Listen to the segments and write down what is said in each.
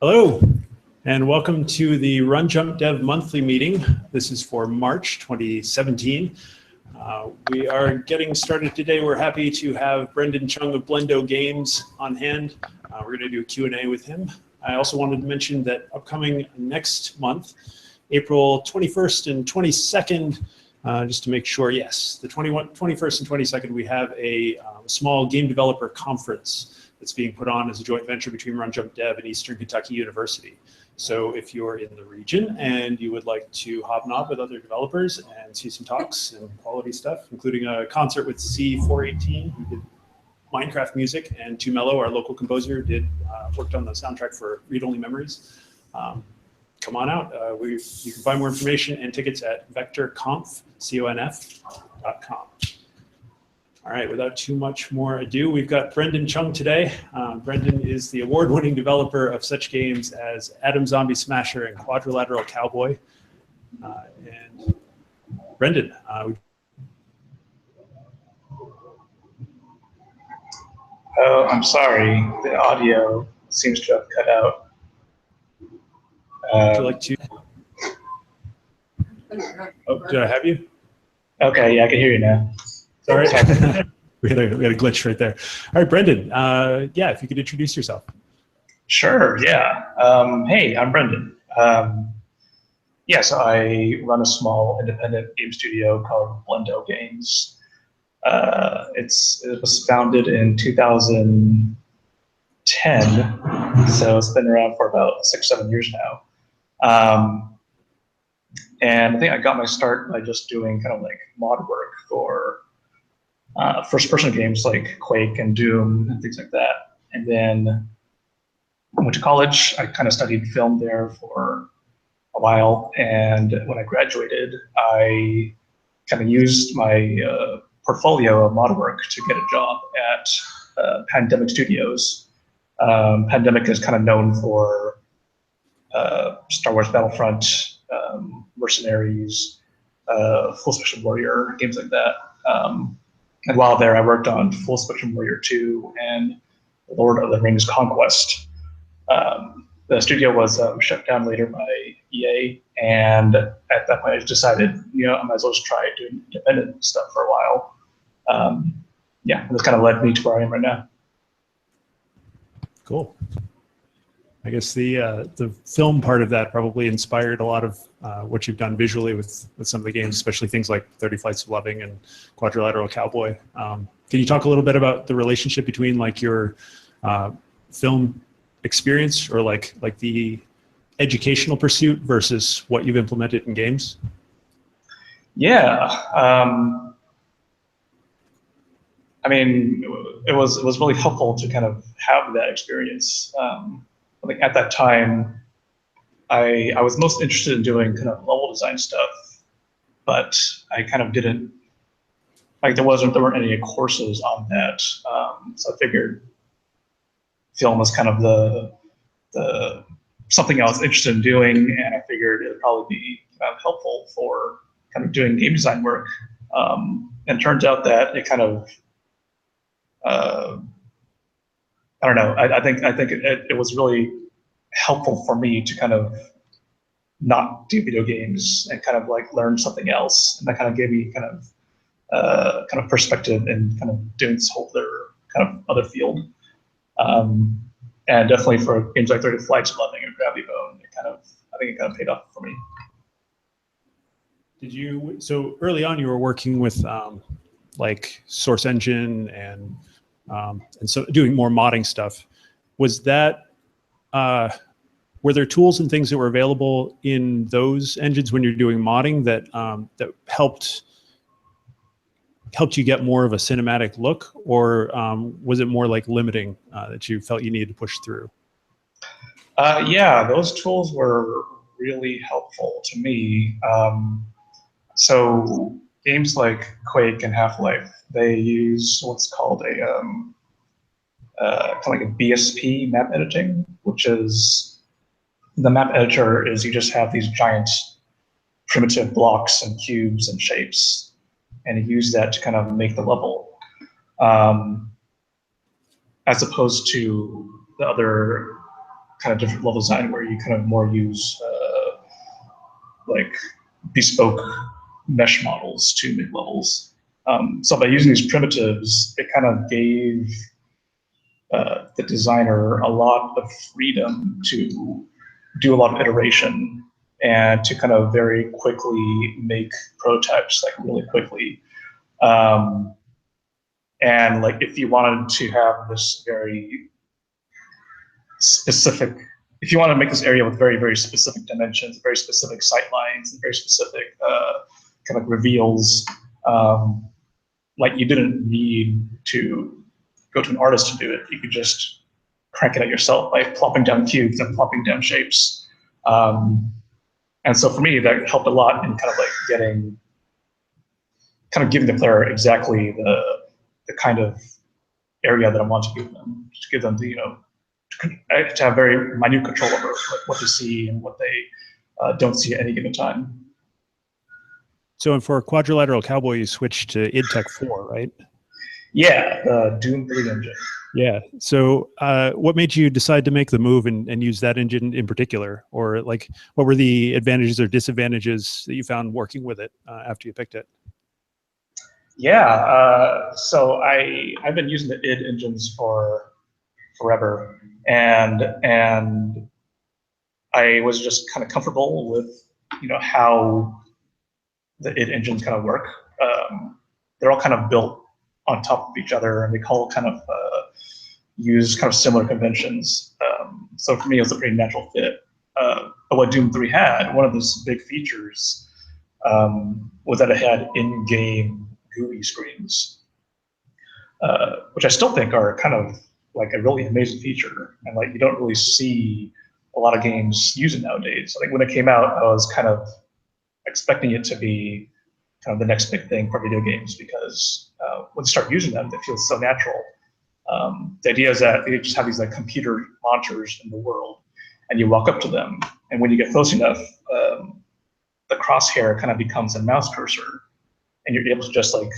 Hello, and welcome to the RunJumpDev monthly meeting. This is for March 2017. We are getting started today. We're happy to have Brendon Chung of Blendo Games on hand. We're going to do a Q&A with him. I also wanted to mention that upcoming next month, April 21st and 22nd, just to make sure, yes, the 21st and 22nd, we have a small game developer conference that's being put on as a joint venture between RunJumpDev and Eastern Kentucky University. So if you're in the region and you would like to hobnob with other developers and see some talks and quality stuff, including a concert with C418, who did Minecraft music, and Too Mellow, our local composer, worked on the soundtrack for Read Only Memories. Come on out. You can find more information and tickets at vectorconf.com. All right, without too much more ado, we've got Brendon Chung today. Brendon is the award-winning developer of such games as Atom Zombie Smasher and Quadrilateral Cowboy. And Brendon. Oh, I'm sorry. The audio seems to have cut out. Would you like to? Oh, did I have you? Okay, yeah, I can hear you now. Sorry. we had a glitch right there. All right, Brendon, yeah, if you could introduce yourself. Sure, yeah. Hey, I'm Brendon. Yeah, so I run a small independent game studio called Blendo Games. It was founded in 2010, so it's been around for about 6-7 years now. And I think I got my start by just doing kind of like mod work for first-person games like Quake and Doom and things like that. And then I went to college. I kind of studied film there for a while. And when I graduated, I kind of used my portfolio of mod work to get a job at Pandemic Studios. Pandemic is kind of known for Star Wars Battlefront, Mercenaries, Full Spectrum Warrior, games like that. And while there, I worked on Full Spectrum Warrior 2 and Lord of the Rings Conquest. The studio was shut down later by EA, and at that point I decided, I might as well just try doing independent stuff for a while. Yeah, this kind of led me to where I am right now. Cool. I guess the film part of that probably inspired a lot of what you've done visually with some of the games, especially things like 30 Flights of Loving and Quadrilateral Cowboy. Can you talk a little bit about the relationship between like your film experience or like the educational pursuit versus what you've implemented in games? Yeah. I mean, it was really helpful to kind of have that experience. I think at that time, I was most interested in doing kind of level design stuff, but I kind of didn't, like there weren't any courses on that. So I figured film was kind of the something I was interested in doing, and I figured it would probably be helpful for kind of doing game design work. And it turns out that it kind of, I don't know. I think it was really helpful for me to kind of not do video games and kind of like learn something else, and that kind of gave me kind of perspective in kind of doing this whole other field. And definitely for games like 30 Flights of Loving and Gravity Bone, I think it kind of paid off for me. So early on you were working with like Source Engine and so doing more modding stuff. Was that, were there tools and things that were available in those engines when you're doing modding that that helped you get more of a cinematic look, or was it more like limiting that you felt you needed to push through? Yeah, those tools were really helpful to me. So games like Quake and Half-Life, they use what's called a kind of like a BSP map editing, which is the map editor is you just have these giant primitive blocks and cubes and shapes, and you use that to kind of make the level, as opposed to the other kind of different level design where you kind of more use like bespoke mesh models to make levels. So by using these primitives, it kind of gave the designer a lot of freedom to do a lot of iteration and to kind of very quickly make prototypes, like really quickly. And like if you wanted to have this very specific, if you want to make this area with very, very specific dimensions, very specific sight lines, and very specific kind of reveals, like you didn't need to go to an artist to do it. You could just crank it out yourself by plopping down cubes and plopping down shapes. And so for me, that helped a lot in kind of like giving the player exactly the kind of area that I want to give them, to give them the, you know, to have very minute control over like what they see and what they don't see at any given time. So for Quadrilateral Cowboy, you switched to idTech 4, right? Yeah, the Doom 3 engine. Yeah. So what made you decide to make the move and use that engine in particular? Or like, what were the advantages or disadvantages that you found working with it after you picked it? Yeah, so I've been using the id engines for forever, and I was just kind of comfortable with, you know, how the id engines kind of work. They're all kind of built on top of each other, and they all kind of use kind of similar conventions. So for me, it was a pretty natural fit. But what Doom 3 had, one of its big features, was that it had in-game GUI screens, which I still think are kind of like a really amazing feature, and like you don't really see a lot of games use it nowadays. I think when it came out, I was kind of expecting it to be kind of the next big thing for video games, because when you start using them, they feel so natural. The idea is that they just have these like computer monitors in the world, and you walk up to them, and when you get close enough, the crosshair kind of becomes a mouse cursor, and you're able to just like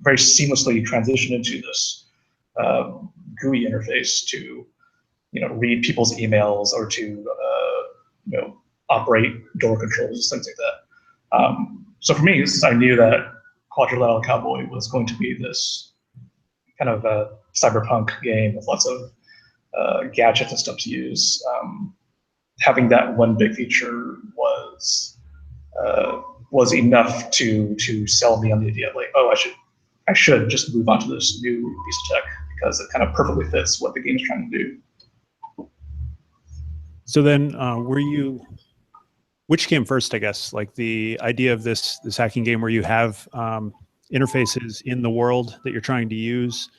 very seamlessly transition into this GUI interface to, you know, read people's emails or to, you know, operate door controls, things like that. So for me, I knew that Quadrilateral Cowboy was going to be this kind of a cyberpunk game with lots of gadgets and stuff to use. Having that one big feature was enough to sell me on the idea of like, oh, I should just move on to this new piece of tech, because it kind of perfectly fits what the game is trying to do. So then which came first, I guess, like the idea of this hacking game where you have interfaces in the world that you're trying to use,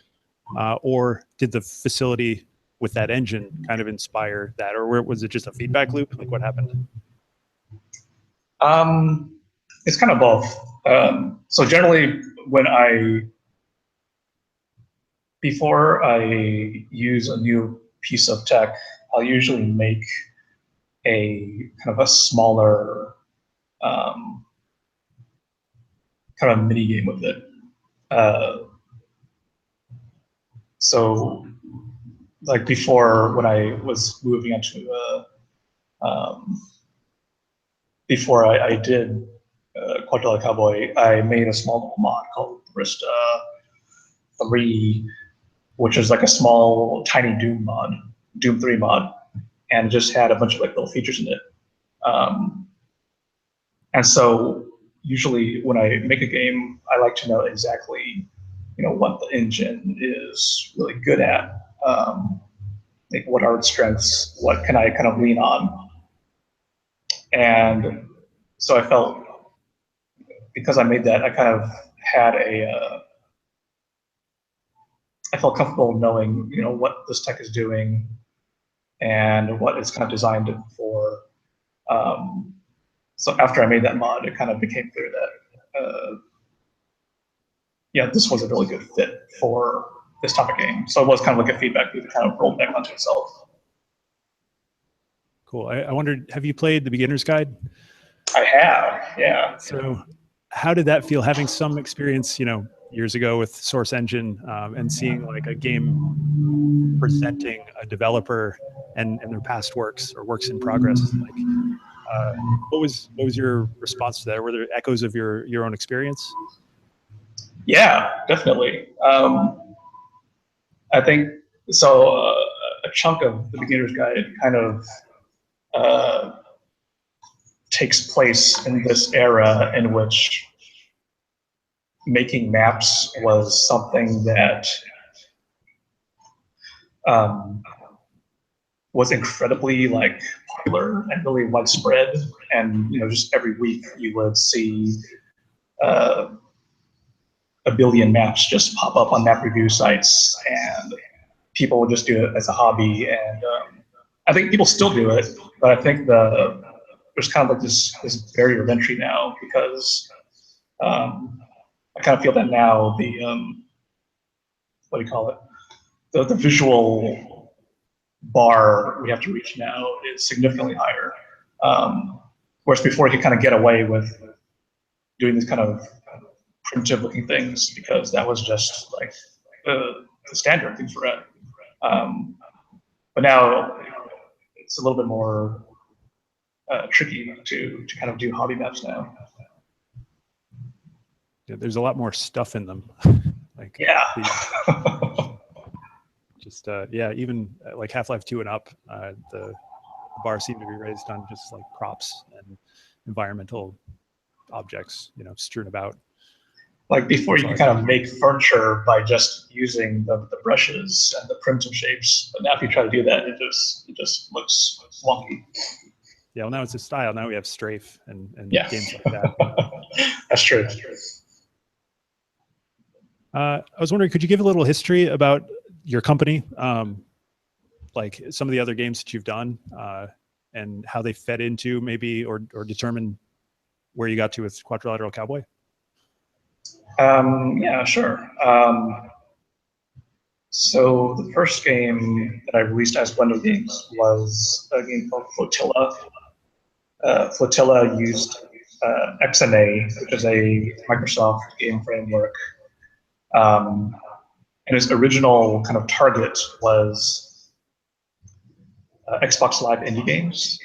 or did the facility with that engine kind of inspire that, or was it just a feedback loop? Like what happened? It's kind of both. So generally, before I use a new piece of tech, I'll usually make a kind of a smaller kind of mini game with it. So like before, when I was moving into before I did Quadrilateral Cowboy, I made a small mod called Arista 3, which is like a small, tiny Doom 3 mod, and just had a bunch of like little features in it. And so usually when I make a game, I like to know exactly, you know, what the engine is really good at. Like what are its strengths? What can I kind of lean on? And so I felt, because I made that, I kind of had I felt comfortable knowing, you know, what this tech is doing and what it's kind of designed for. So after I made that mod, it kind of became clear that, yeah, this was a really good fit for this type of game. So it was kind of like a feedback loop that kind of rolled back onto itself. Cool. I wondered, have you played the beginner's guide? I have, yeah. So how did that feel, having some experience, years ago with Source Engine, and seeing like a game presenting a developer and their past works or works in progress? Like, what was your response to that? Were there echoes of your own experience? Yeah, definitely. I think so. A chunk of the beginner's guide kind of takes place in this era in which making maps was something that was incredibly like popular and really widespread. And just every week you would see a billion maps just pop up on map review sites, and people would just do it as a hobby. And I think people still do it, but I think there's kind of like this barrier of entry now, because I kind of feel that now the what do you call it? The visual bar we have to reach now is significantly higher. Whereas before you could kind of get away with doing these kind of primitive looking things because that was just like the standard things were at. But now it's a little bit more tricky to kind of do hobby maps now. Yeah, there's a lot more stuff in them. Like, yeah. Just yeah, even like Half-Life 2 and up, the bar seemed to be raised on just like props and environmental objects, strewn about. Like before, you could kind of make furniture by just using the brushes and the primitive shapes, but now if you try to do that, it just looks wonky. Yeah, well, now it's a style. Now we have strafe and yeah. games like that. That's true. I was wondering, could you give a little history about your company, like some of the other games that you've done, and how they fed into maybe or determine where you got to with Quadrilateral Cowboy? Yeah, sure. So the first game that I released as Blendo Games was a game called Flotilla. Flotilla used XNA, which is a Microsoft game framework. And its original kind of target was Xbox Live Indie Games,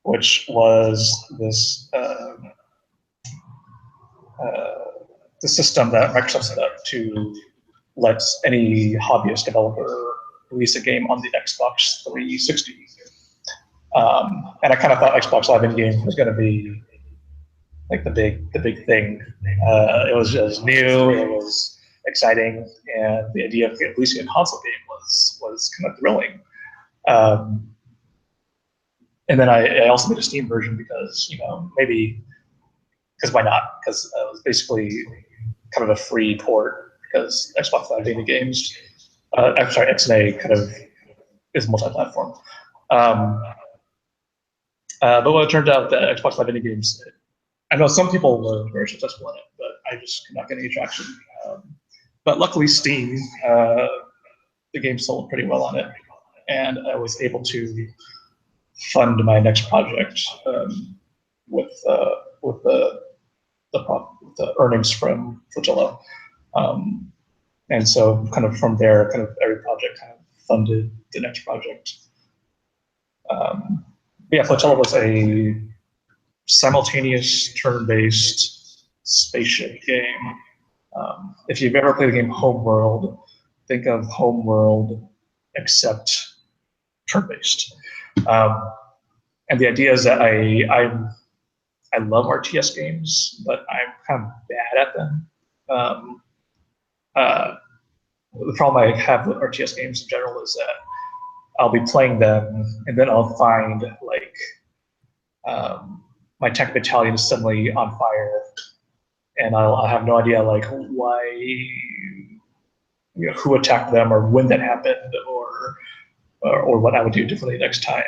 which was this the system that Microsoft set up to let any hobbyist developer release a game on the Xbox 360. And I kind of thought Xbox Live Indie Games was going to be like the big thing. It was just new, it was exciting, and the idea of releasing a console game was kind of thrilling. And then I also made a Steam version because why not? Because it was basically kind of a free port, because Xbox Live Indie Games, I'm sorry, XNA kind of is multi-platform. But what it turned out that Xbox Live Indie Games, I know some people were very successful in it, but I just could not get any traction. But luckily Steam, the game sold pretty well on it, and I was able to fund my next project with the earnings from Flotilla. And so kind of from there, kind of every project kind of funded the next project. Yeah, Flotilla was a simultaneous turn-based spaceship game. If you've ever played the game Homeworld, think of Homeworld except turn-based. And the idea is that I love RTS games, but I'm kind of bad at them. The problem I have with RTS games in general is that I'll be playing them and then I'll find like my tech battalion is suddenly on fire, and I'll have no idea like why, who attacked them or when that happened, or what I would do differently next time.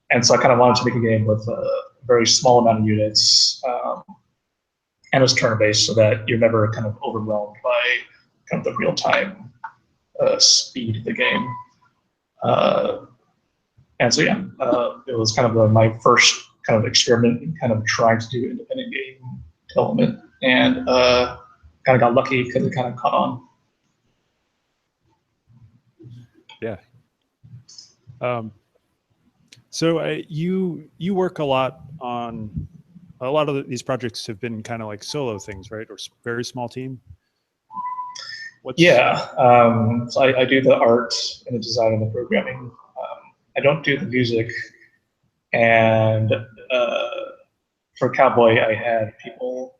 And so I kind of wanted to make a game with a very small amount of units, and it was turn-based, so that you're never kind of overwhelmed by kind of the real-time speed of the game. And so yeah, it was kind of my first kind of experiment and kind of trying to do independent game development, and kind of got lucky because it kind of caught on. Yeah. So you work a lot on these projects have been kind of like solo things, right? Or very small team. Yeah. So I do the art and the design and the programming. I don't do the music. And for Cowboy, I had people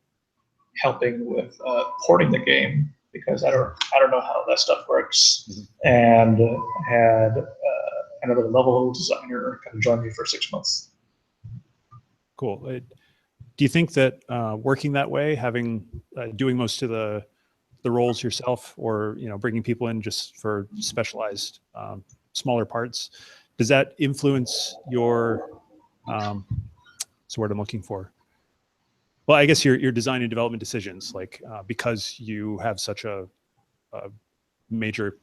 helping with porting the game because I don't know how that stuff works. Mm-hmm. And I had another level designer kind of join me for 6 months. Cool. Do you think that working that way, having doing most of the roles yourself, or bringing people in just for specialized smaller parts, does that influence your what's the word I'm looking for? Well, I guess your design and development decisions, like because you have such a major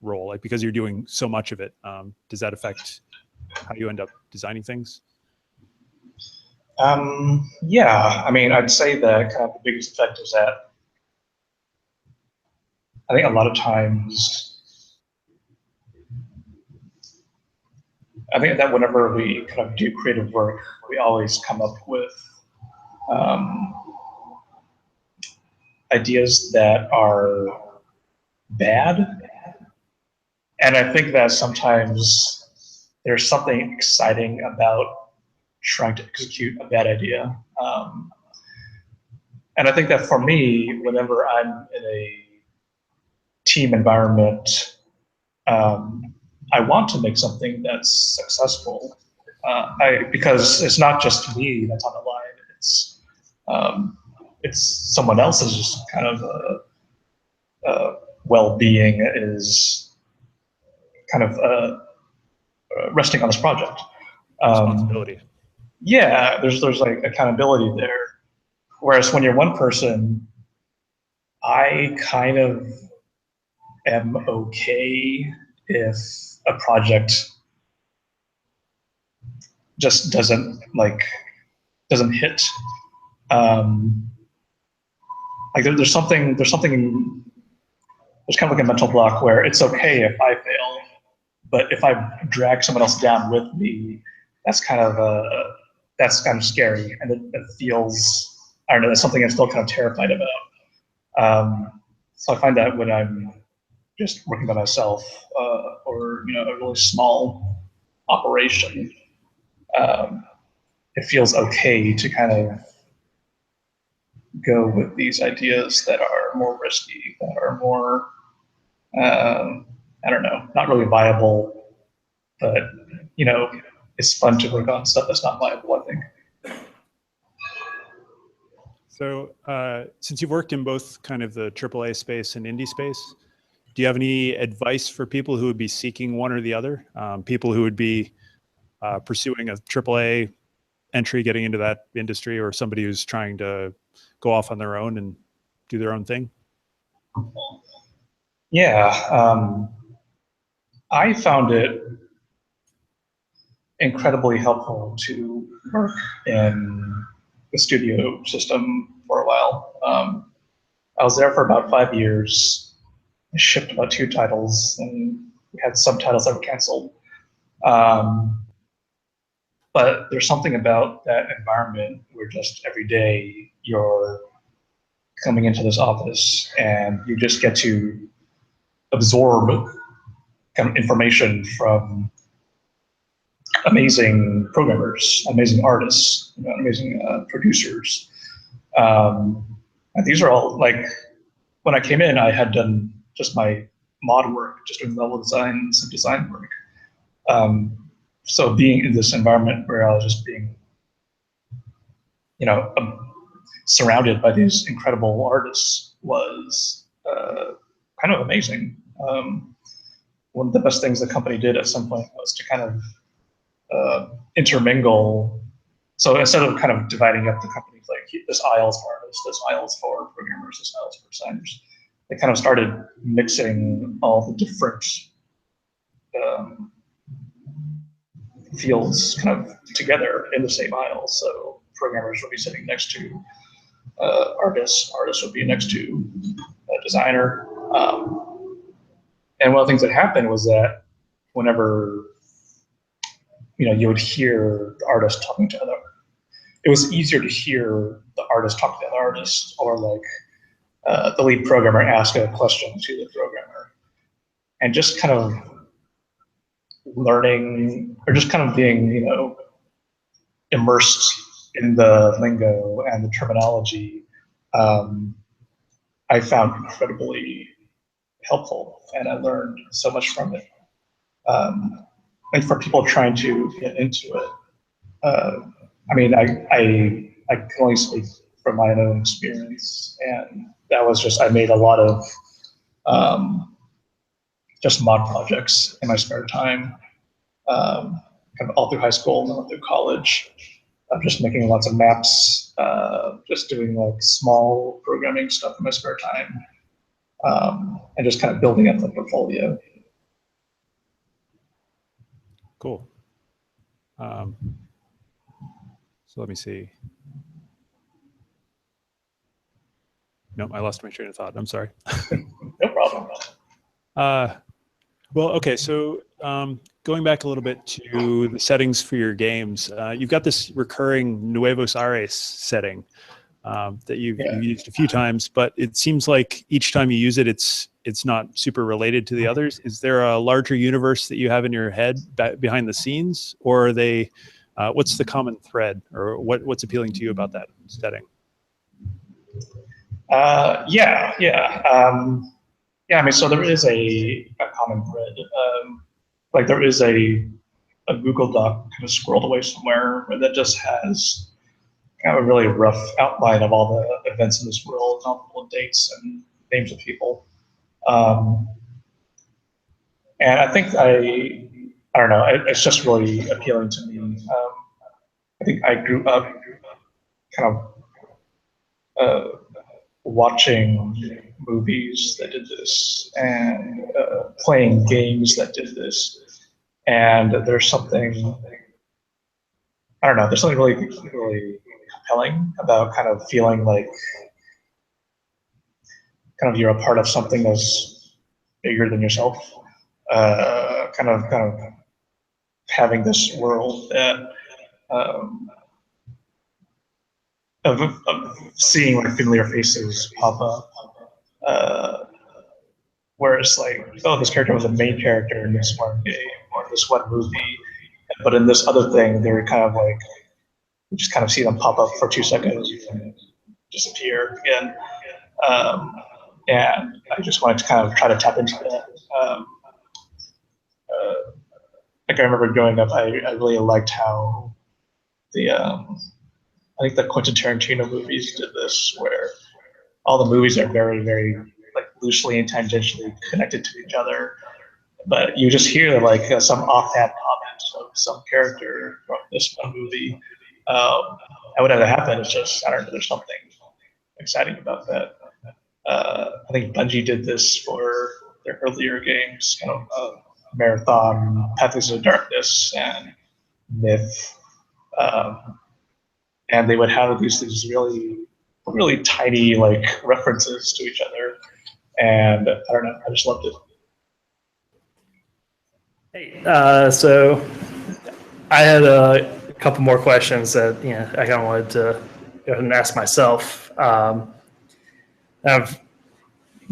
role, like because you're doing so much of it, does that affect how you end up designing things? Yeah, I mean, I'd say that kind of the biggest effect is that I think a lot of times, I think that whenever we kind of do creative work, we always come up with ideas that are bad. And I think that sometimes there's something exciting about trying to execute a bad idea. And I think that for me, whenever I'm in a team environment, I want to make something that's successful. Because it's not just me that's on the line. It's someone else's just kind of well-being is kind of resting on this project. Responsibility. Yeah, there's like accountability there. Whereas when you're one person, I kind of am okay if a project just doesn't hit. Like there's something there's kind of like a mental block where it's okay if I fail, but if I drag someone else down with me, that's kind of scary, and it feels, I don't know, that's something I'm still kind of terrified about. So I find that when I'm just working by myself, or a really small operation, it feels okay to kind of go with these ideas that are more risky, that are more, I don't know, not really viable, but it's fun to work on stuff that's not viable, I think. So since you've worked in both kind of the AAA space and indie space, do you have any advice for people who would be seeking one or the other? People who would be pursuing a AAA entry, getting into that industry, or somebody who's trying to go off on their own and do their own thing? Yeah, I found it incredibly helpful to work in the studio system for a while. I was there for about 5 years. I shipped about 2 titles, and we had subtitles that were canceled. But there's something about that environment where just every day you're coming into this office and you just get to absorb kind of information from amazing programmers, amazing artists, amazing producers. And these are all, like, when I came in, I had done just my mod work, just doing level design, some design work. So being in this environment where I was just being, surrounded by these incredible artists was kind of amazing. One of the best things the company did at some point was to kind of intermingle. So instead of kind of dividing up the companies, like this aisle's for artists, this aisle's for programmers, this aisle's for designers, they kind of started mixing all the different fields kind of together in the same aisle. So programmers would be sitting next to artists would be next to a designer. And one of the things that happened was that whenever you would hear the artist talking to other, it was easier to hear the artist talk to the other artists, or like the lead programmer ask a question to the programmer, and just kind of learning, or just kind of being immersed in the lingo and the terminology, I found incredibly helpful, and I learned so much from it. And for people trying to get into it, I mean, I can only speak from my own experience, and that was just, I made a lot of just mod projects in my spare time, kind of all through high school and all through college. I'm just making lots of maps, just doing like small programming stuff in my spare time, and just kind of building up the portfolio. Cool. So let me see. Nope, I lost my train of thought. I'm sorry. No problem. Well, okay, so going back a little bit to the settings for your games, you've got this recurring Nuevos Aires setting that you've used a few times, but it seems like each time you use it, it's not super related to the others. Is there a larger universe that you have in your head behind the scenes, or are they? What's the common thread, or what's appealing to you about that setting? I mean, so there is a common thread. Like there is a Google Doc kind of squirreled away somewhere that just has kind of a really rough outline of all the events in this world, and all the dates and names of people. And I think I don't know, it's just really appealing to me. I think I grew up kind of watching movies that did this, and playing games that did this. And there's something, I don't know, there's something really compelling about kind of feeling like kind of you're a part of something that's bigger than yourself. Kind of having this world that of seeing like familiar faces pop up, where it's like, oh, this character was a main character in this one game or this one movie, but in this other thing, they're kind of like, you just kind of see them pop up for 2 seconds and disappear again. And I just wanted to kind of try to tap into that. Like I remember growing up, I really liked how I think the Quentin Tarantino movies did this, where all the movies are very, very like loosely and tangentially connected to each other, but you just hear like some offhand comments of some character from this one movie. And whatever happened, it's just, I don't know, there's something exciting about that. I think Bungie did this for their earlier games, kind of Marathon, Pathways of Darkness, and Myth. And they would have these really, really tiny like references to each other, and I don't know, I just loved it. Hey, so I had a couple more questions that I kind of wanted to go ahead and ask myself. I'm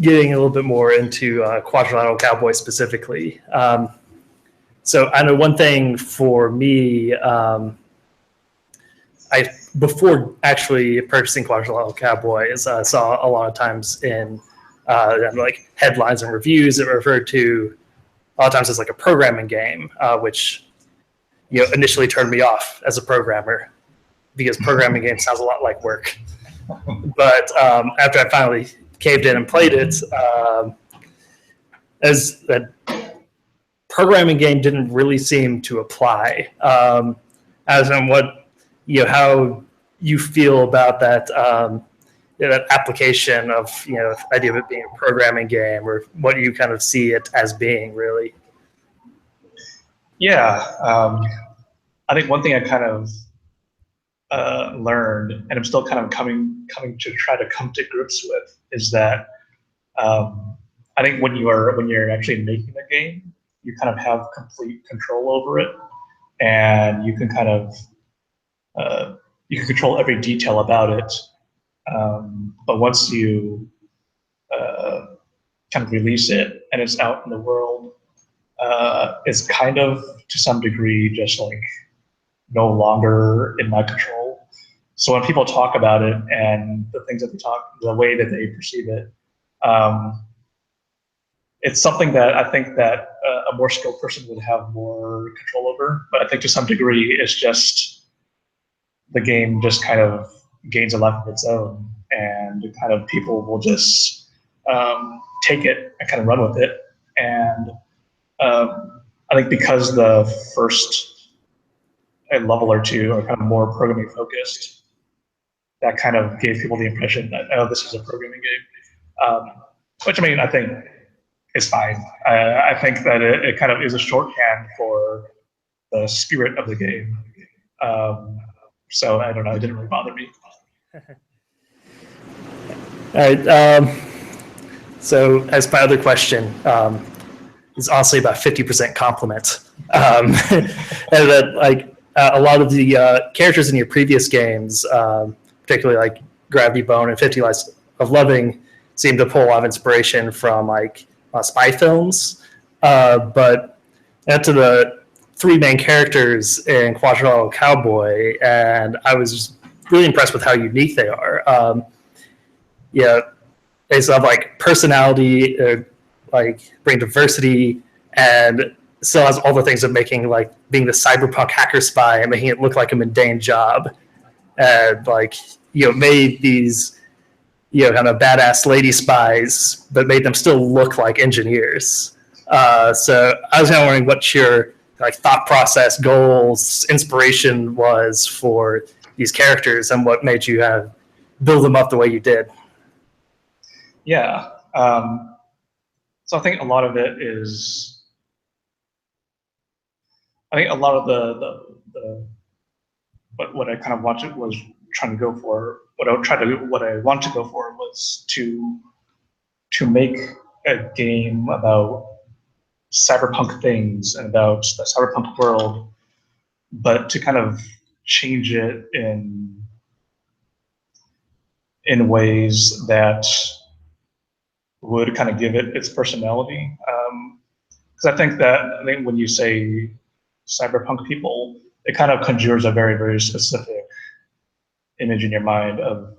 getting a little bit more into Quadrilateral Cowboy specifically. So I know one thing for me, before actually purchasing Quadrilateral Cowboy, is I saw a lot of times in like headlines and reviews that referred to a lot of times as like a programming game, which initially turned me off as a programmer, because programming game sounds a lot like work. But after I finally caved in and played it, as that programming game didn't really seem to apply. As in what how you feel about that that application of the idea of it being a programming game, or what you kind of see it as being really. Yeah, I think one thing I kind of learned, and I'm still kind of coming to try to come to grips with, is that I think when you're actually making a game, you kind of have complete control over it, and you can kind of you can control every detail about it. But once you kind of release it and it's out in the world, it's kind of to some degree just like no longer in my control. So when people talk about it and the things that they talk, the way that they perceive it, it's something that I think that a more skilled person would have more control over. But I think to some degree, it's just the game just kind of gains a life of its own, and kind of people will just take it and kind of run with it. And I think because the first a level or two are kind of more programming focused, that kind of gave people the impression that, oh, this is a programming game. Which, I mean, I think is fine. I think that it kind of is a shorthand for the spirit of the game. So I don't know, it didn't really bother me. All right. So as my other question, is honestly about 50% compliment. And that like a lot of the characters in your previous games, particularly like Gravity Bone and 50 Lives of Loving, seem to pull a lot of inspiration from like spy films. But to the three main characters in Quadrilateral Cowboy, and I was really impressed with how unique they are. They still have like personality, like bring diversity, and still has all the things of making like being the cyberpunk hacker spy and making it look like a mundane job, and like made these kind of badass lady spies, but made them still look like engineers. So I was kind of wondering what your like thought process, goals, inspiration was for these characters, and what made you build them up the way you did. Yeah. So I think a lot of it is, I think a lot of the what I kind of was trying to go for, what I want to go for was to make a game about cyberpunk things and about the cyberpunk world, but to kind of change it in ways that would kind of give it its personality. Because I think when you say cyberpunk people, it kind of conjures a very, very specific image in your mind of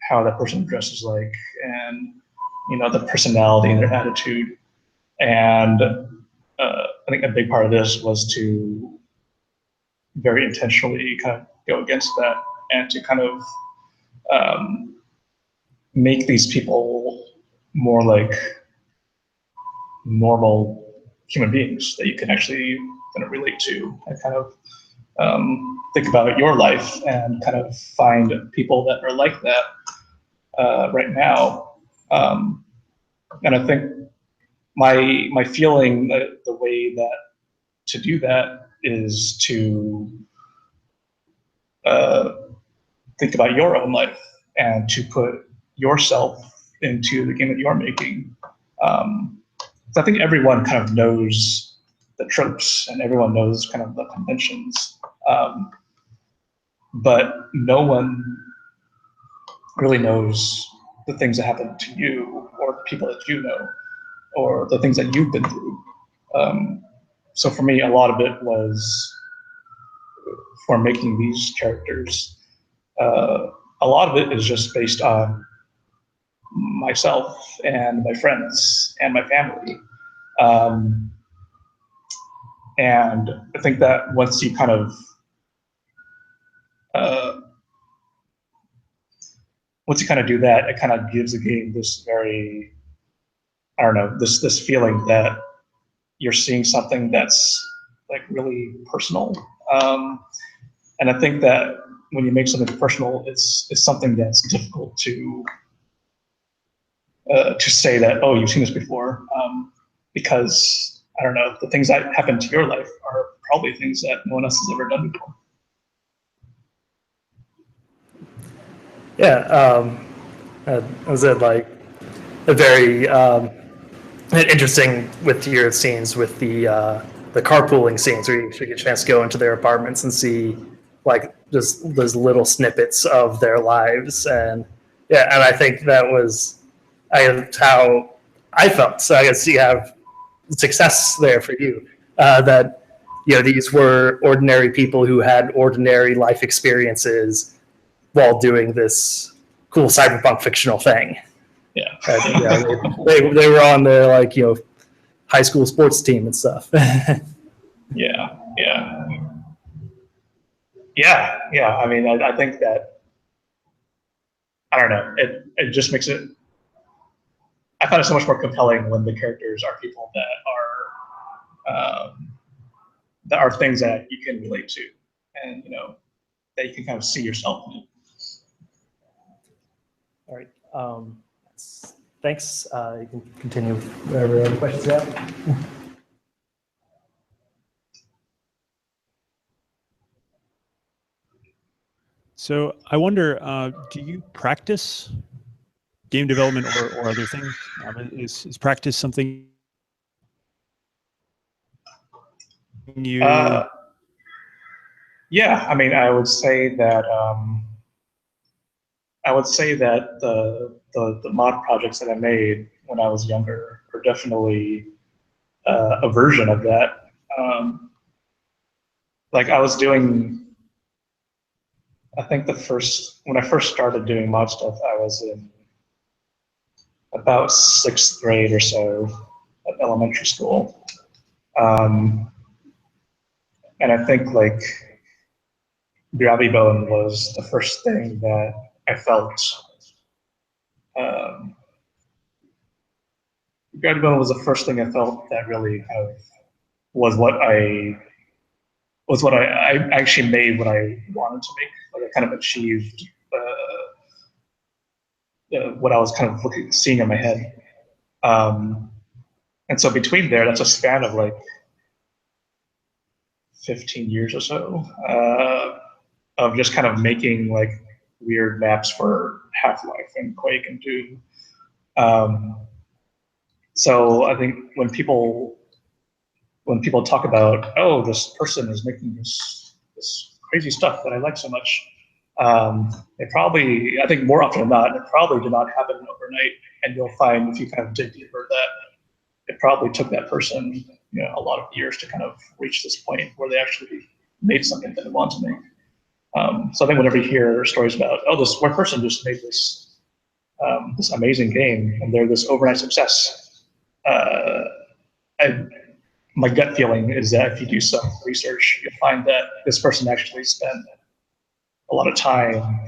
how that person dresses like, and the personality and their attitude. And I think a big part of this was to very intentionally kind of go against that, and to kind of make these people more like normal human beings that you can actually kind of relate to, and kind of think about your life and kind of find people that are like that right now. And I think my feeling, the way that to do that is to think about your own life and to put yourself into the game that you're making. So I think everyone kind of knows the tropes and everyone knows kind of the conventions, but no one really knows the things that happen to you, or the people that you know, or the things that you've been through. So for me, a lot of it was, for making these characters, a lot of it is just based on myself and my friends and my family. And I think that once you kind of do that, it kind of gives the game this very, I don't know, this feeling that you're seeing something that's like really personal. And I think that when you make something personal, it's something that's difficult to say that, oh, you've seen this before, because I don't know, the things that happen to your life are probably things that no one else has ever done before. Yeah, I said like a very interesting with your scenes with the carpooling scenes where you actually get a chance to go into their apartments and see like just those little snippets of their lives. And yeah, and I think that was how I felt. So I guess you have success there for you. That these were ordinary people who had ordinary life experiences while doing this cool cyberpunk fictional thing. Yeah. They were on the high school sports team and stuff. Yeah. I mean, I think that, I don't know, it just makes it, I find it so much more compelling when the characters are people that are things that you can relate to, and that you can kind of see yourself in. All right. Thanks. You can continue with whatever other questions you have. So I wonder, do you practice game development or other things? Is practice something you? Yeah, I mean, I would say that the mod projects that I made when I was younger are definitely a version of that. Like I was doing, I think when I first started doing mod stuff, I was in about 6th grade or so at elementary school. And I think like Gravity Bone was the first thing that I felt. Gravity Bone was the first thing I felt that really kind of was what I actually made what I wanted to make. Like I kind of achieved what I was kind of seeing in my head. And so between there, that's a span of like 15 years or so of just kind of making like weird maps for Half-Life and Quake and Doom. So I think when people talk about, oh, this person is making this crazy stuff that I like so much, it probably, I think more often than not, it probably did not happen overnight. And you'll find if you kind of dig deeper that it probably took that person a lot of years to kind of reach this point where they actually made something that they want to make. So I think whenever you hear stories about, oh, this one person just made this this amazing game and they're this overnight success, my gut feeling is that if you do some research, you'll find that this person actually spent a lot of time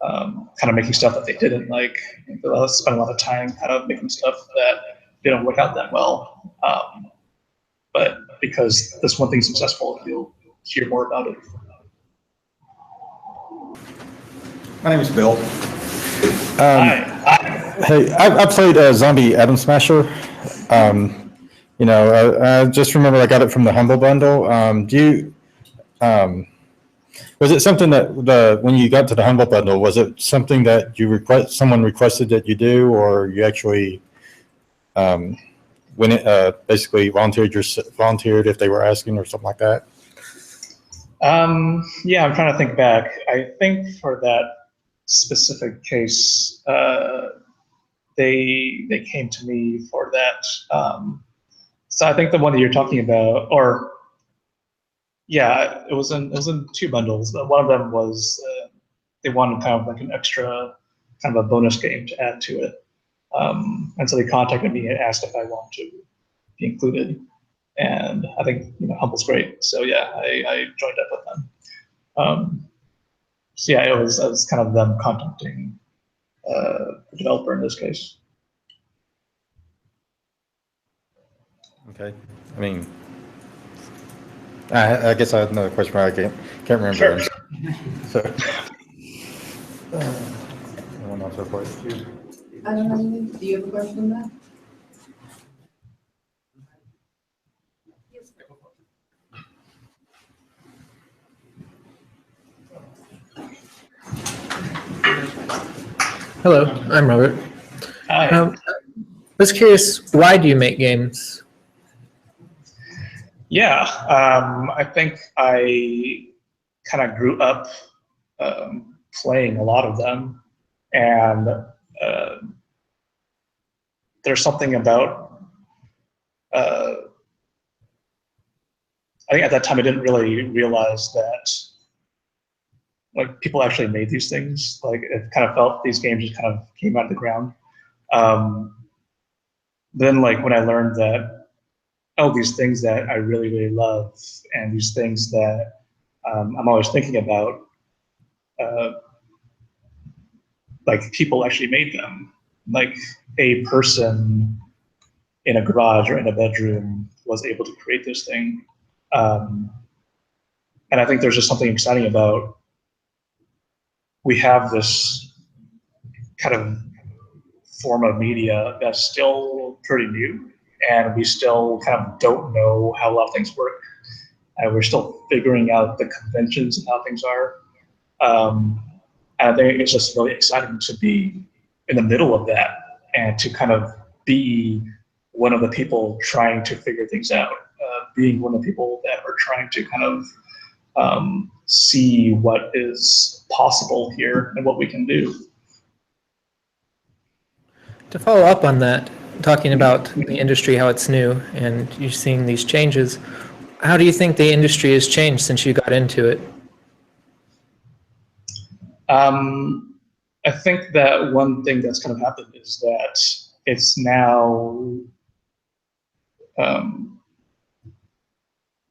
kind of making stuff that they didn't like. They'll spend a lot of time kind of making stuff that didn't work out that well. But because this one thing's successful, you'll hear more about it. My name is Bill. Hi. Hey, I played Zombie Atom Smasher. I just remember I got it from the Humble Bundle. Was it something that when you got to the Humble Bundle, was it something that someone requested that you do, or you actually basically volunteered if they were asking or something like that? Yeah, I'm trying to think back. I think for that specific case, they came to me for that. So I think the one that you're talking about, or yeah, it was in 2 bundles. One of them was they wanted kind of like an extra kind of a bonus game to add to it, and so they contacted me and asked if I wanted to be included. And I think Humble's great, so yeah, I joined up with them. So yeah, it was kind of them contacting the developer in this case. Okay. I mean, I guess I have another question, but I can't remember. Sure. So, anyone else have a question? I don't know. Do you have a question on that? Hello, I'm Robert. Hi. I was curious, why do you make games? Yeah, I think I kind of grew up playing a lot of them, and there's something about, I think at that time I didn't really realize that like people actually made these things. Like it kind of felt these games just kind of came out of the ground. Then like when I learned that, oh, these things that I really, really love and these things that I'm always thinking about, like people actually made them. Like a person in a garage or in a bedroom was able to create this thing. And I think there's just something exciting about, we have this kind of form of media that's still pretty new, and we still kind of don't know how a lot of things work. And we're still figuring out the conventions and how things are. And I think it's just really exciting to be in the middle of that and to kind of be one of the people trying to figure things out, being one of the people that are trying to kind of see what is possible here and what we can do. To follow up on that, talking about the industry, how it's new, and you're seeing these changes, how do you think the industry has changed since you got into it? I think that one thing that's kind of happened is that it's now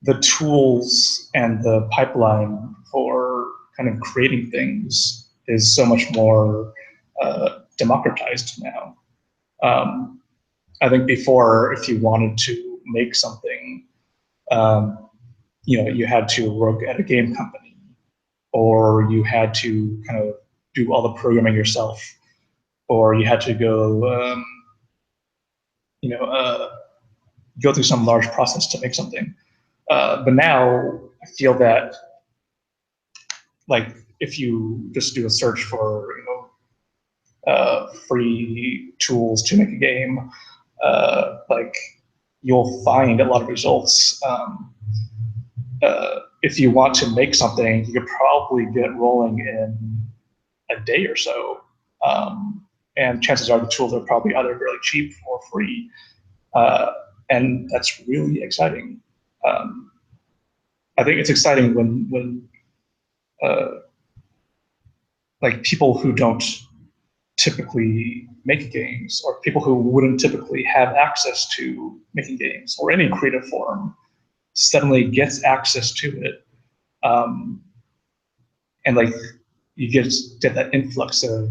the tools and the pipeline for kind of creating things is so much more democratized now. I think before, if you wanted to make something, you had to work at a game company, or you had to kind of do all the programming yourself, or you had to go, go through some large process to make something. But now I feel that, like, if you just do a search for, free tools to make a game, like, you'll find a lot of results. If you want to make something, you could probably get rolling in a day or so. And chances are the tools are probably either really cheap or free. And that's really exciting. I think it's exciting when like people who don't typically make games, or people who wouldn't typically have access to making games or any creative form, suddenly gets access to it. And like you get that influx of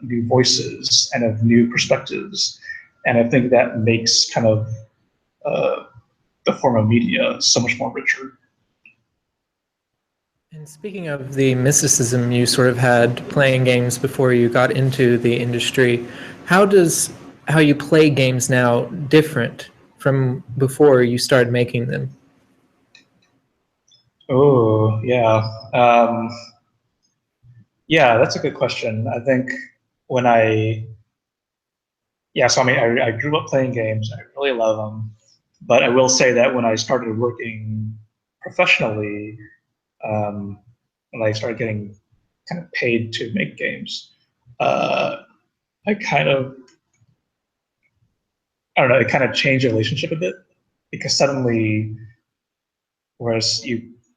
new voices and of new perspectives. And I think that makes kind of the form of media so much more richer. And speaking of the mysticism you sort of had playing games before you got into the industry, how does how you play games now different from before you started making them? Oh, yeah. Yeah, that's a good question. I think when so I mean, I grew up playing games. I really love them. But I will say that when I started working professionally, and I started getting kind of paid to make games, I kind of, I don't know, it kind of changed the relationship a bit, because suddenly, whereas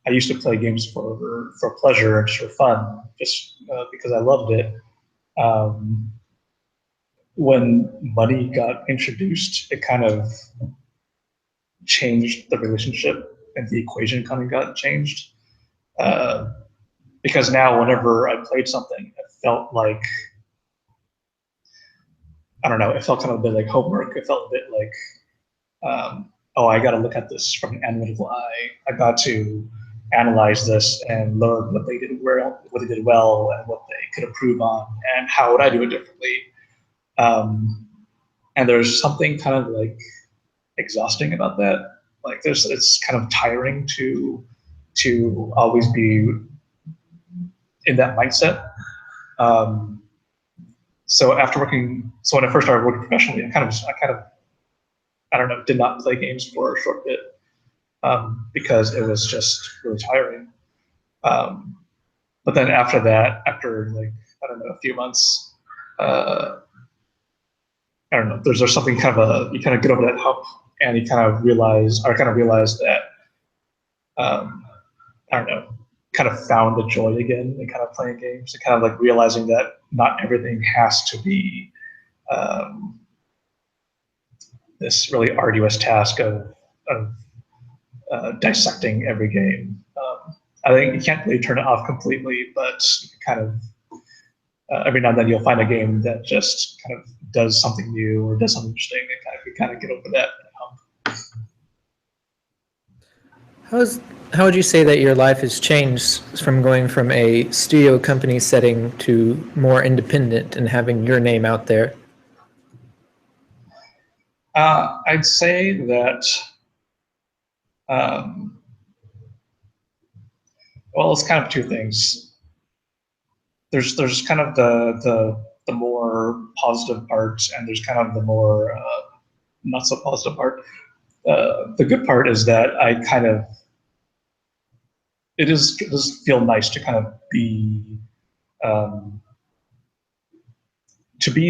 I used to play games for pleasure, just for fun, just because I loved it. When money got introduced, it kind of changed the relationship, and the equation kind of got changed. Because now whenever I played something, it felt like, I don't know, it felt kind of a bit like homework. It felt a bit like, oh, I got to look at this from an analytical eye. I got to analyze this and learn what they did well, and what they could improve on, and how would I do it differently. And there's something kind of like exhausting about that. Like it's kind of tiring to always be in that mindset. So after working, so when I first started working professionally, I don't know, did not play games for a short bit because it was just really tiring. But then after that, after like, I don't know, a few months, I don't know, there's something kind of you kind of get over that hump and you kind of realize that, I don't know, kind of found the joy again in kind of playing games and kind of like realizing that not everything has to be this really arduous task of dissecting every game. I think you can't really turn it off completely, but you kind of every now and then you'll find a game that just kind of does something new or does something interesting, and you kind of get over that hump. How would you say that your life has changed from going from a studio company setting to more independent and having your name out there? I'd say that, well, it's kind of two things. There's kind of the more positive part, and there's kind of the more not so positive part. The good part is that it does feel nice to kind of be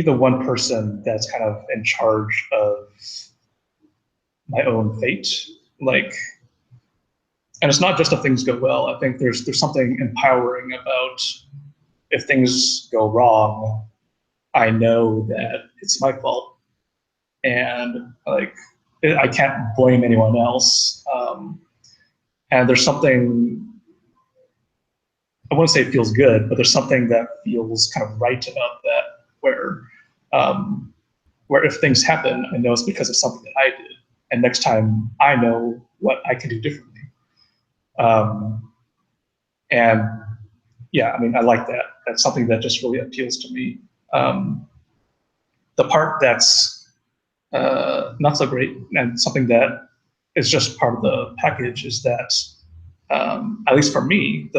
the one person that's kind of in charge of my own fate. Like, and it's not just if things go well. I think there's something empowering about if things go wrong, I know that it's my fault, and like I can't blame anyone else. And there's something, I wouldn't say it feels good, but there's something that feels kind of right about that, where if things happen, I know it's because of something that I did, and next time I know what I can do differently. And yeah, I mean, I like that. That's something that just really appeals to me. The part that's not so great, and something that is just part of the package, is that, at least for me,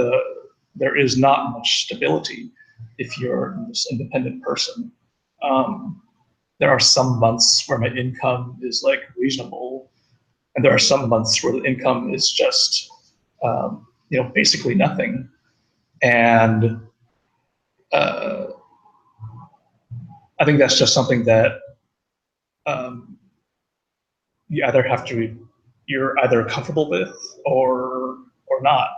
there is not much stability if you're this independent person. There are some months where my income is like reasonable, and there are some months where the income is just basically nothing. And I think that's just something that you're either comfortable with or not.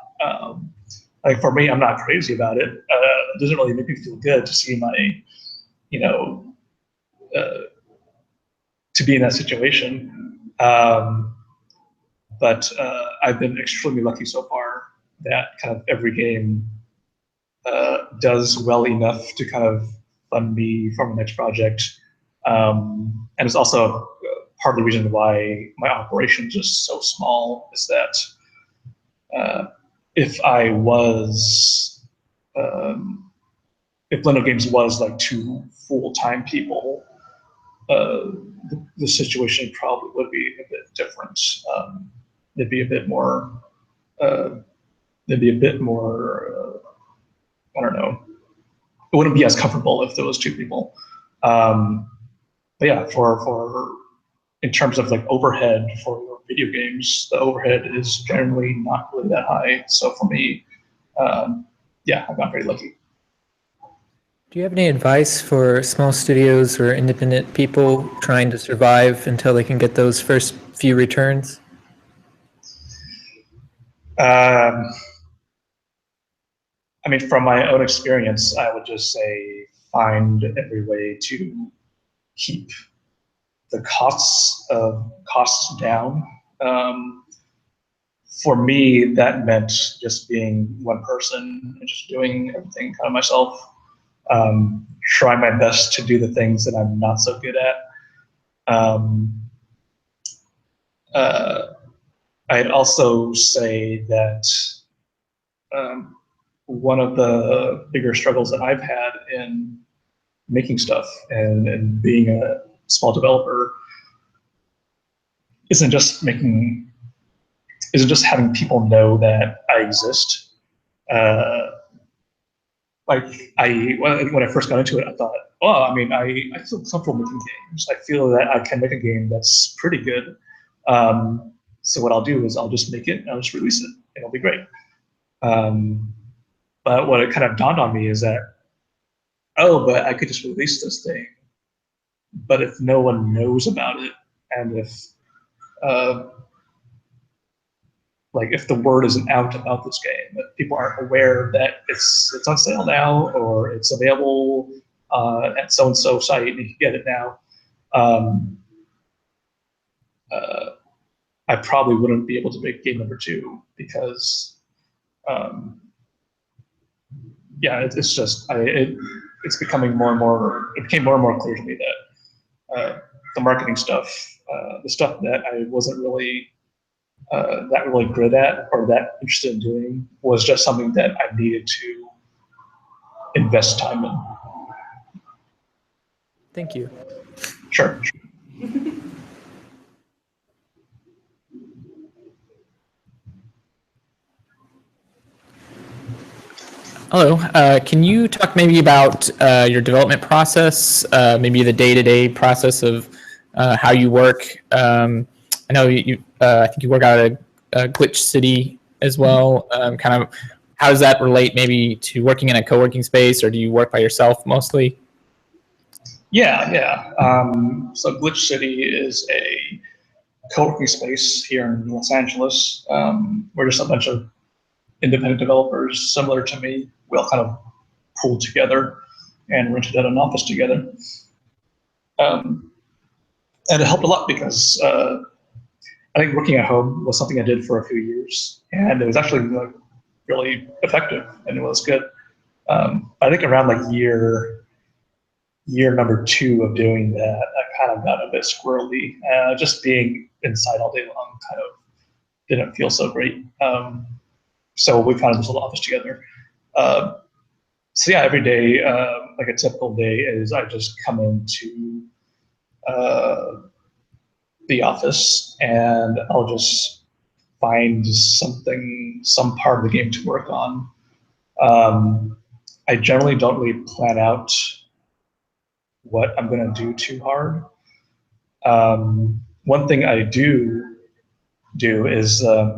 Like for me, I'm not crazy about it. It doesn't really make me feel good to see my, to be in that situation. But I've been extremely lucky so far that kind of every game does well enough to kind of fund me for my next project. And it's also part of the reason why my operation is just so small, is that if Blendo Games was like 2 full-time people, the situation probably would be a bit different. There'd be a bit more, I don't know, it wouldn't be as comfortable if there was 2 people. But yeah, for in terms of like overhead for video games, the overhead is generally not really that high. So for me, yeah, I've got very lucky. Do you have any advice for small studios or independent people trying to survive until they can get those first few returns? I mean, from my own experience, I would just say find every way to keep the costs down. For me, that meant just being one person and just doing everything kind of myself. Try my best to do the things that I'm not so good at. I'd also say that one of the bigger struggles that I've had in making stuff and being a small developer isn't just having people know that I exist. when I first got into it, I thought, oh, I mean, I feel comfortable making games. I feel that I can make a game that's pretty good. So what I'll do is I'll just make it and I'll just release it. It'll be great. But what it kind of dawned on me is that, oh, but I could just release this thing. But if no one knows about it, and if the word isn't out about this game, that people aren't aware that it's on sale now, or it's available at so and so site, and you can get it now, I probably wouldn't be able to make game number 2 because, it's just it's becoming more and more. It became more and more clear to me that the marketing stuff, the stuff that I wasn't really that really good at or that interested in doing, was just something that I needed to invest time in. Thank you. Sure. Hello. Can you talk maybe about your development process, maybe the day-to-day process of how you work? I know I think you work out at a Glitch City as well. Kind of, how does that relate maybe to working in a co-working space, or do you work by yourself mostly? Yeah. So Glitch City is a co-working space here in Los Angeles. We're just a bunch of independent developers similar to me. We all kind of pulled together and rented out an office together. And it helped a lot because I think working at home was something I did for a few years, and it was actually really effective, and it was good. I think around year number 2 of doing that, I kind of got a bit squirrely. Just being inside all day long kind of didn't feel so great. So we found this little office together. So yeah, every day, like a typical day, is I just come into the office and I'll just find some part of the game to work on. I generally don't really plan out what I'm going to do too hard. One thing I do is at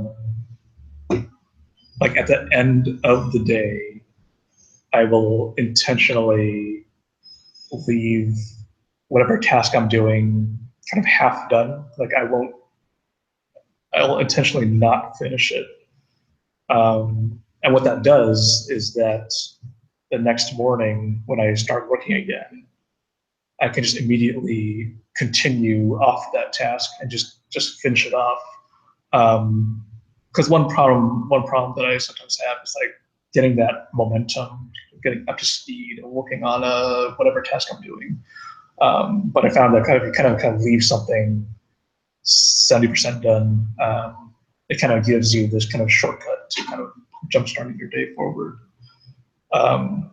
the end of the day, I will intentionally leave whatever task I'm doing kind of half done. I will intentionally not finish it. And what that does is that the next morning when I start working again, I can just immediately continue off that task and just finish it off. Because one problem that I sometimes have is getting that momentum, getting up to speed, and working on whatever task I'm doing. But I found that if you kind of leave something 70% done, it kind of gives you this kind of shortcut to kind of jumpstarting your day forward. And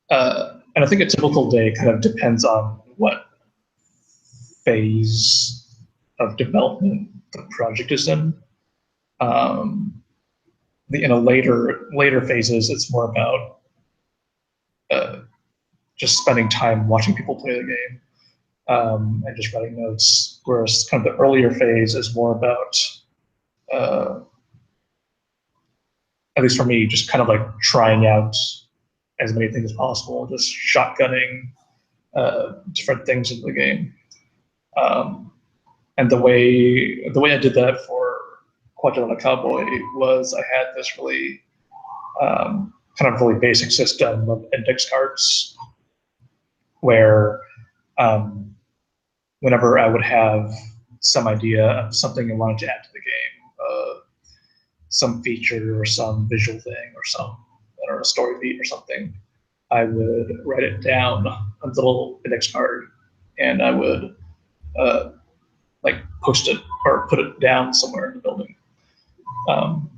I think a typical day kind of depends on what phase of development the project is in. In a later phases, it's more about just spending time watching people play the game and just writing notes. Whereas kind of the earlier phase is more about, at least for me, just kind of trying out as many things as possible, just shotgunning different things into the game. And the way I did that for Quadrilateral Cowboy was I had this really kind of really basic system of index cards where whenever I would have some idea of something I wanted to add to the game, some feature or some visual thing or a story beat or something, I would write it down on the little index card, and I would post it or put it down somewhere in the building. And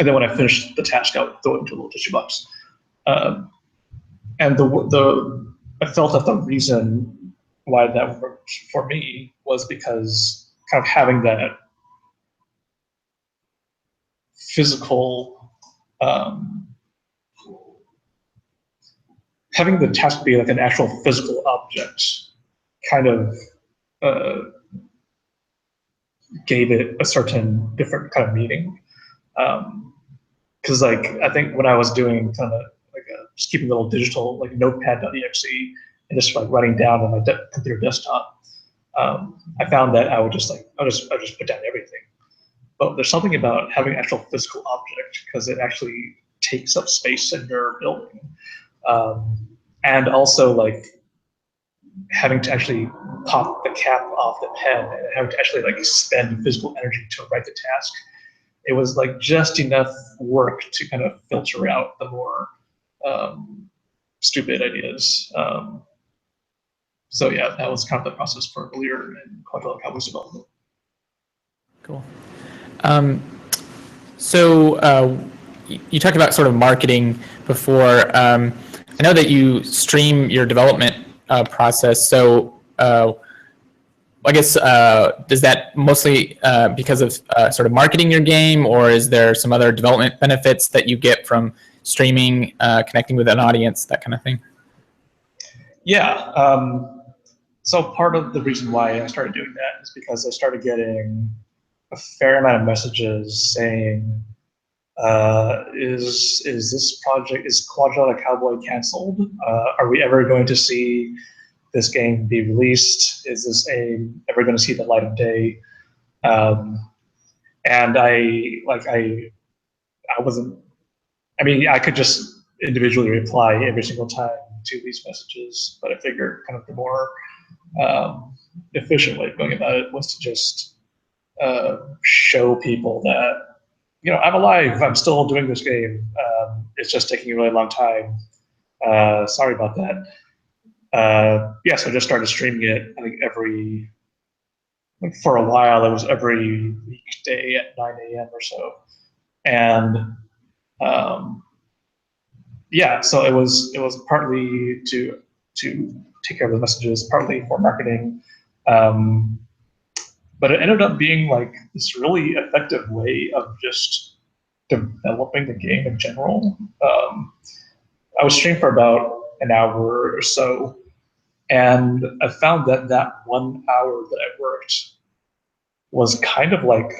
then when I finished the task, I would throw it into a little tissue box. And I felt that the reason why that worked for me was because kind of having that physical having the task be like an actual physical object kind of gave it a certain different kind of meaning. Because like I think when I was doing kind of just keeping a little digital like notepad.exe and just like writing down on my computer desktop, I found that I would just I'll just put down everything. But there's something about having an actual physical object because it actually takes up space in your building, and also like having to actually pop the cap off the pen and having to actually like spend physical energy to write the task. It was like just enough work to kind of filter out the more stupid ideas. So yeah, that was kind of the process for earlier in Quadrilateral Cowboy's development. Cool. So you talked about sort of marketing before. I know that you stream your development process. So I guess does that mostly because of sort of marketing your game, or is there some other development benefits that you get from streaming, connecting with an audience, that kind of thing? Yeah. So part of the reason why I started doing that is because I started getting a fair amount of messages saying, is this project, is Quadrilateral Cowboy canceled? Are we ever going to see this game be released? Is this ever going to see the light of day? And I wasn't, I mean, I could just individually reply every single time to these messages, but I figured kind of the more efficient way of going about it was to just show people that, I'm alive, I'm still doing this game. It's just taking a really long time. Sorry about that. So I just started streaming it, I think for a while, it was every weekday at 9 a.m. or so. And so it was partly to take care of the messages, partly for marketing. But it ended up being like this really effective way of just developing the game in general. I was streaming for about an hour or so, and I found that 1 hour that I worked was kind of like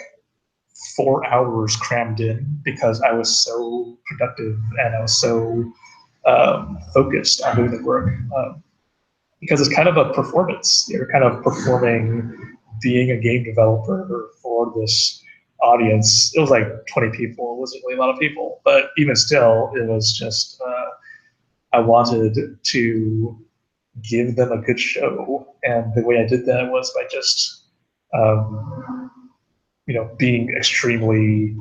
4 hours crammed in because I was so productive and I was so focused on doing the work. Because it's kind of a performance. You're kind of performing being a game developer for this audience. It was like 20 people. It wasn't really a lot of people, but even still, it was just, I wanted to give them a good show. And the way I did that was by just, being extremely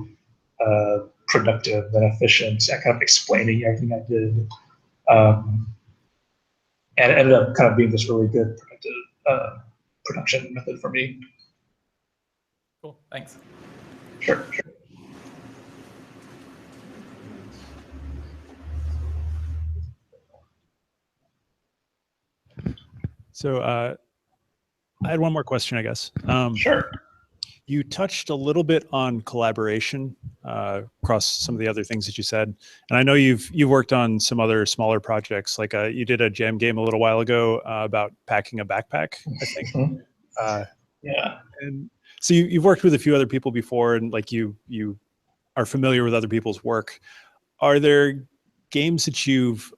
productive and efficient and kind of explaining everything I did. And it ended up kind of being this really good production method for me. Cool, thanks. Sure. So I had one more question, I guess. Sure. You touched a little bit on collaboration across some of the other things that you said, and I know you've worked on some other smaller projects. Like you did a jam game a little while ago about packing a backpack, I think. Mm-hmm. Yeah. And so you've worked with a few other people before, and like you are familiar with other people's work. Are there games that you've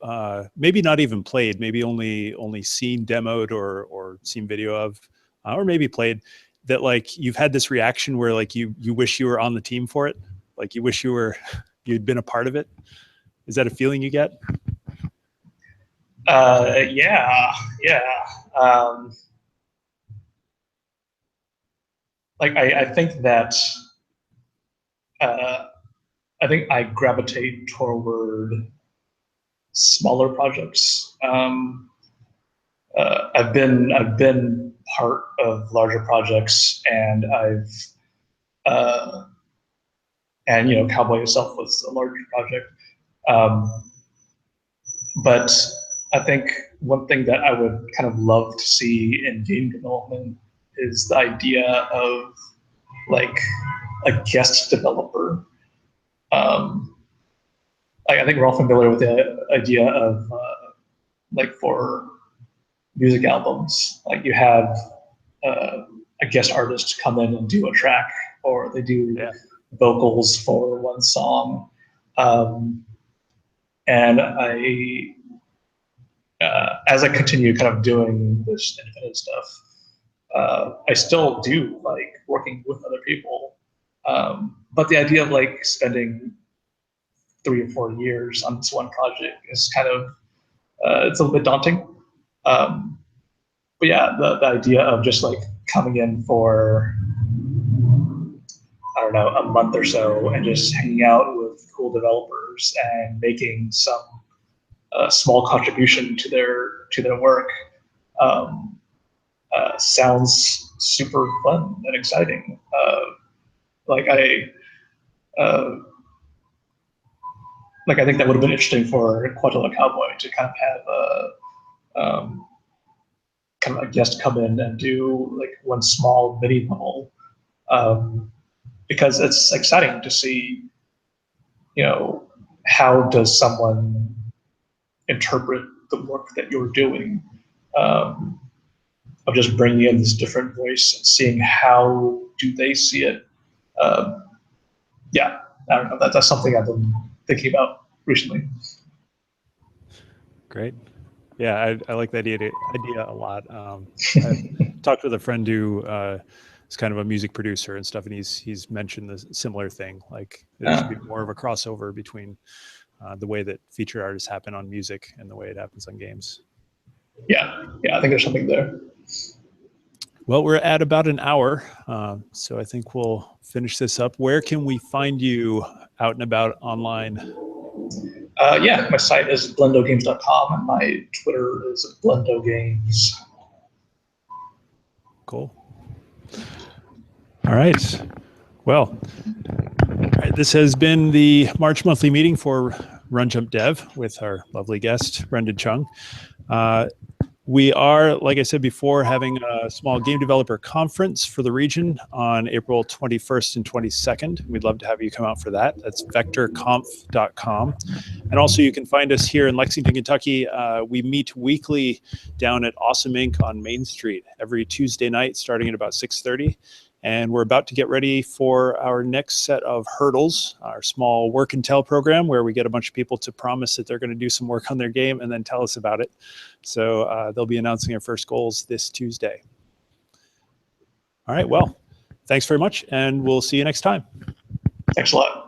maybe not even played, maybe only seen demoed or seen video of, or maybe played, that like you've had this reaction where like you wish you were on the team for it, like you wish you'd been a part of it? Is that a feeling you get? Yeah. Like I think that I think I gravitate toward smaller projects. I've been part of larger projects, and Cowboy itself was a larger project. But I think one thing that I would kind of love to see in game development is the idea of like a guest developer. I think we're all familiar with the idea of like for music albums, like you have a guest artist come in and do a track, or they do vocals for one song. And as I continue kind of doing this independent stuff, I still do like working with other people. But the idea of like spending 3 or 4 years on this one project is kind of, it's a little bit daunting. But yeah, the idea of just like coming in for, I don't know, a month or so and just hanging out with cool developers and making some small contribution to their work sounds super fun and exciting. Like I think that would have been interesting for Quadrilateral Cowboy to kind of have kind of a guest come in and do like one small mini level, because it's exciting to see, how does someone interpret the work that you're doing, of just bringing in this different voice and seeing how do they see it. Yeah, I don't know. That's something I've been thinking about recently. Great. Yeah, I like that idea a lot. I've talked with a friend who is kind of a music producer and stuff, and he's mentioned the similar thing. Like there should be more of a crossover between the way that featured artists happen on music and the way it happens on games. Yeah, I think there's something there. Well, we're at about an hour, so I think we'll finish this up. Where can we find you out and about online? Yeah, my site is blendogames.com, and my Twitter is Blendo Games. Cool. All right. Well, this has been the March monthly meeting for RunJumpDev with our lovely guest, Brendon Chung. We are, like I said before, having a small game developer conference for the region on April 21st and 22nd. We'd love to have you come out for that. That's vectorconf.com. And also you can find us here in Lexington, Kentucky. We meet weekly down at Awesome Inc. on Main Street every Tuesday night starting at about 6:30. And we're about to get ready for our next set of hurdles, our small work and tell program where we get a bunch of people to promise that they're going to do some work on their game and then tell us about it. So they'll be announcing our first goals this Tuesday. All right, well, thanks very much, and we'll see you next time. Thanks a lot.